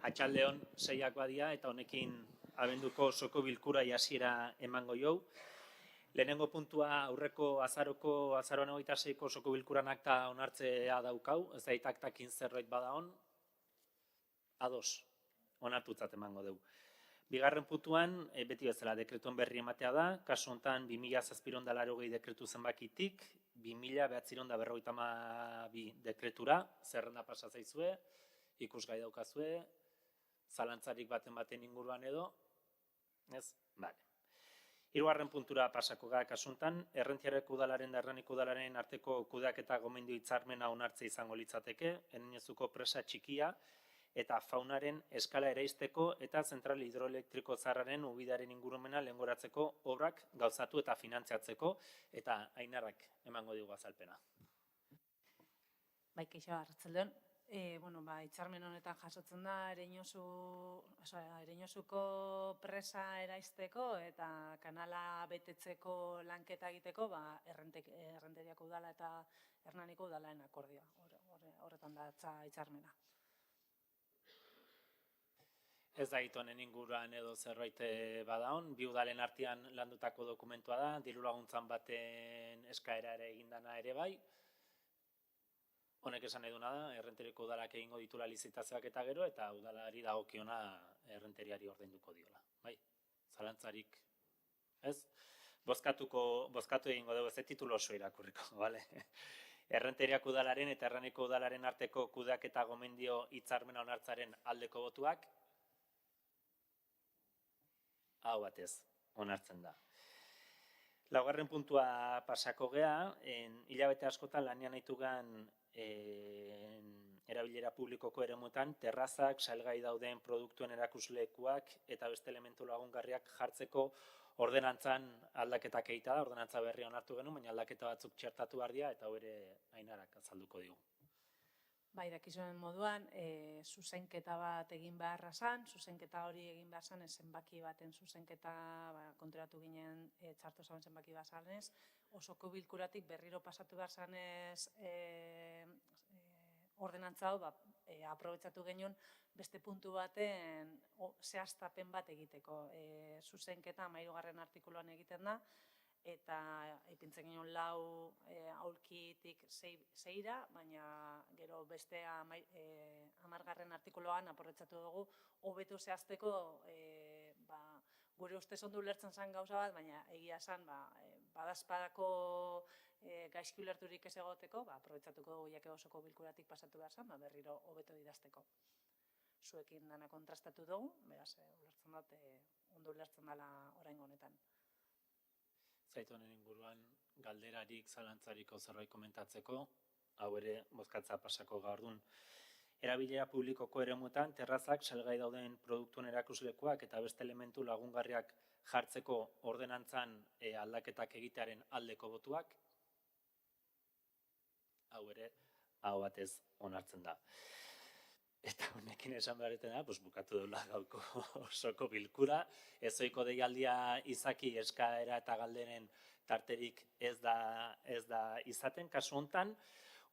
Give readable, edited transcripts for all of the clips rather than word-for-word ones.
Atxaldeon 6ak badia eta honekin abenduko osoko bilkura hasiera emango jou. Lehenengo puntua aurreko azaroan 26ko osoko bilkuran akta onartzea daukau, ez da aktakin zerbait bada on, ados, onartutzat emango dugu. Bigarren puntuan, beti bezala dekretuen berri ematea da, kasu honetan 2007 dekretu zenbakitik, 2009 dekretura, zerrenda pasa zaizue, ikusgai daukazue, zalantzarik baten inguruan edo, ez? Bale. Hirugarren puntura pasako gara kasuntan, Errentiarreko udalaren da Hernaniko udalaren arteko kudeaketa gomendio hitzarmena onartzea izango litzateke, Enenezuko presa txikia eta faunaren eskala eraisteko eta zentral hidroelektriko zaharraren ubidaren ingurumena lehengoratzeko obrak gauzatu eta finantziatzeko, eta Ainarrak emango digu azalpena. Bai, keixo, arratsaldeon. Hitzarmen honetan jasotzen da Ereñozuko presa eraisteko eta kanala betetzeko lanketa egiteko Errenteriako udala eta Hernaniko udalaren akordioa. Horretan datza hitzarmena. Ez da honen inguruan edo zerbait badaon, bi udalen artean landutako dokumentua da, diru laguntzan baten eskaera ere egindana ere bai. Honek esan eduna da, Errenteriako udalak egingo ditula lizitazioak eta gero, eta udalari dagokiona Errenteriari ordainduko diola. Bai, zalantzarik, ez? Bozkatu egingo dugu, ez titulu oso irakurriko, bale? Errenteriako udalaren eta Hernaniko udalaren arteko kudeaketa gomendio hitzarmena onartzaren aldeko botuak, hau batez, onartzen da. Laugarren puntua pasako gea, hilabete askotan lanean aitugan erabilera publikoko eremuetan, terrazak, salgai dauden produktuen erakuslekuak eta beste elementu lagungarriak jartzeko ordenantzan aldaketak egita da, ordenantza berria onartu genuen, baina aldaketa batzuk txertatu behar dira eta hori Ainarak azalduko digu. Bai, dakizuen moduan, zuzenketa bat egin beharra zan, zuzenketa hori egin behar zan, zenbaki baten zuzenketa konturatu ginen txarto zauen zenbaki bat zanez, osoko bilkuratik berriro pasatu behar zanez ordenantza hau, aprobetxatu genuen beste puntu baten zehaztapen bat egiteko. Zuzenketa 13. artikuluan egiten da, eta ipintzen genuen 4 aulkitik 6ra, baina gero beste 10. artikuluan aprobetxatu dugu, hobeto zehazteko gure ustez ondo ulertzen zen gauza bat, baina egia zen badazpadako gaizki ulerturik ez egoteko, aprobetxatuko dugu jake osoko bilkuratik pasatu behar zen, berriro hobeto idazteko. Zuekin dana kontrastatu dugu, beraz, ulertzen dut, ondo ulertzen dela oraingo honetan. Zaitu honen inguruan galderarik, zalantzariko zerbait komentatzeko, hau ere bozkatza pasako gaur dun. Erabilera publikoko eremuetan, terrazak, salgai dauden produktuen erakuslekuak eta beste elementu lagungarriak jartzeko ordenantzan aldaketak egitearen aldeko botuak, hau ere, hau batez onartzen da. Eta honekin esan beharretan da, bukatu deula gauko osoko bilkura, ezoiko deialdia izaki eskaera eta galderen tarterik ez da izaten, kasu hontan,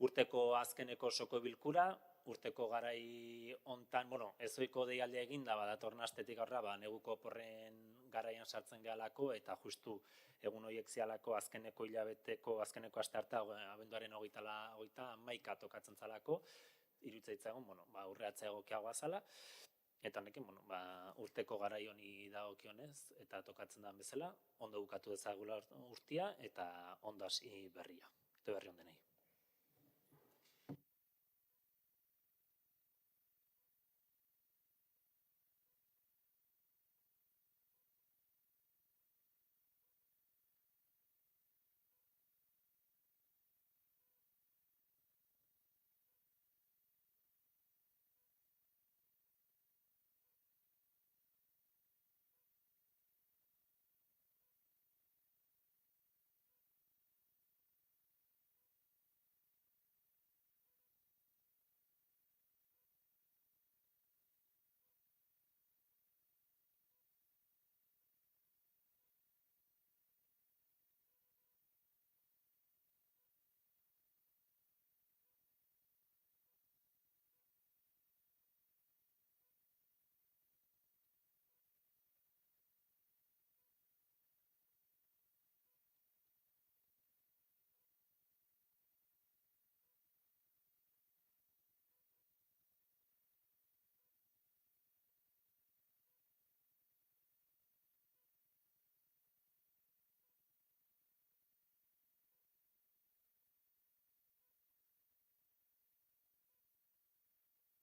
urteko azkeneko osoko bilkura, urteko garai hontan, ezoiko deialdia eginda, datorren astetik aurra, neguko oporren garaian sartzen gehalako, eta justu egun horiek zialako azkeneko hilabeteko, azkeneko aste harta, abenduaren 31 tokatzen zalako, iruditzaitzen, urreatzea egokiagoa zala, eta honekin, urteko garai honi dagokionez, eta tokatzen da bezala, ondo bukatu dezagula urtia, eta ondo hasi berria. Eta berri ondenei.